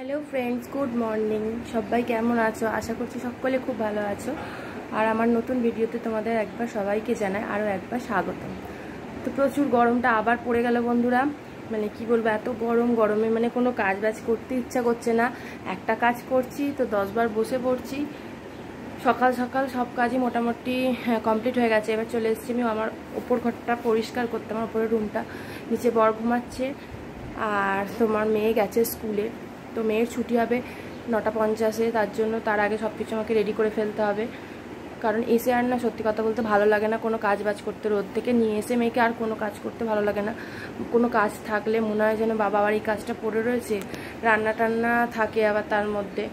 Hello friends, good morning. সবাই কেমন আছো? আশা করছি সকলে খুব ভালো আছো। আর আমার নতুন ভিডিওতে তোমাদের একবার সবাইকে জানাই আরও একবার স্বাগতম। তো প্রচুর গরমটা আবার পড়ে গেল বন্ধুরা। মানে কি বলবো, এত গরমে মানে কোনো কাজ বাজ করতে ইচ্ছা করছে না। একটা কাজ করছি তো 10 বার বসে পড়ছি। সকাল সকাল সব কাজই মোটামুটি কমপ্লিট হয়ে গেছে। এবার চলে এসেছি আমি আমার ওপর ঘরটা পরিষ্কার করতে, আমার ওপরের রুমটা। নিচে বর ঘুমাচ্ছে আর তোমার মেয়ে গেছে স্কুলে। তো মেয়ের ছুটি হবে 9:50-এ, তার জন্য তার আগে সব কিছু আমাকে রেডি করে ফেলতে হবে। কারণ এসে আর না, সত্যি কথা বলতে ভালো লাগে না কোনো কাজ বাজ করতে। রোদ থেকে নিয়ে এসে মেয়েকে আর কোনো কাজ করতে ভালো লাগে না। কোনো কাজ থাকলে মনে হয় যেন বাবা আবার এই কাজটা পড়ে রয়েছে, রান্না টান্না থাকে আবার তার মধ্যে।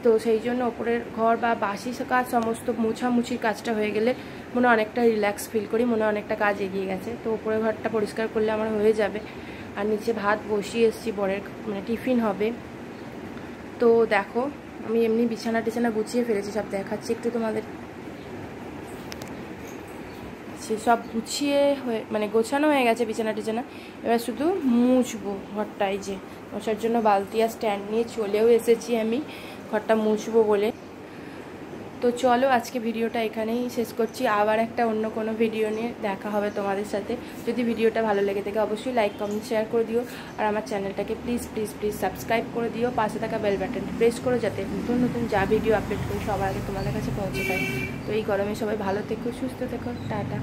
তো সেই জন্য ওপরের ঘর বা বাসি কাজ সমস্ত মোছামুছির কাজটা হয়ে গেলে মনে অনেকটা রিল্যাক্স ফিল করি, মনে অনেকটা কাজ এগিয়ে গেছে। তো ওপরের ঘরটা পরিষ্কার করলে আমার হয়ে যাবে। আর নিচে ভাত বসিয়ে এসেছি, বরের মানে টিফিন হবে। তো দেখো, আমি এমনি বিছানা টিছানা গুছিয়ে ফেলেছি, সব দেখাচ্ছি একটু তোমাদের। সব গুছিয়ে হয়ে মানে গোছানো হয়ে গেছে বিছানা টিছানা। এবার শুধু মুছবো ঘরটায়, যে মোছার জন্য বালতি আর স্ট্যান্ড নিয়ে চলেও এসেছি আমি ঘরটা মুছবো বলে। তো চলো, আজকে ভিডিওটা এখানেই শেষ করছি। আবার একটা অন্য কোনো ভিডিও নিয়ে দেখা হবে তোমাদের সাথে। যদি ভিডিওটা ভালো লেগে থাকে অবশ্যই লাইক কমেন্ট শেয়ার করে দিও। আর আমার চ্যানেলটাকে প্লিজ প্লিজ প্লিজ সাবস্ক্রাইব করে দিও। পাশে থাকা বেল বাটনটি প্রেস করো, যাতে নতুন নতুন যা ভিডিও আপলোড করি সবার আগে তোমাদের কাছে পৌঁছে যায়। তো এই গরমে সবাই ভালো থেকো, সুস্থ থেকো, টাটা।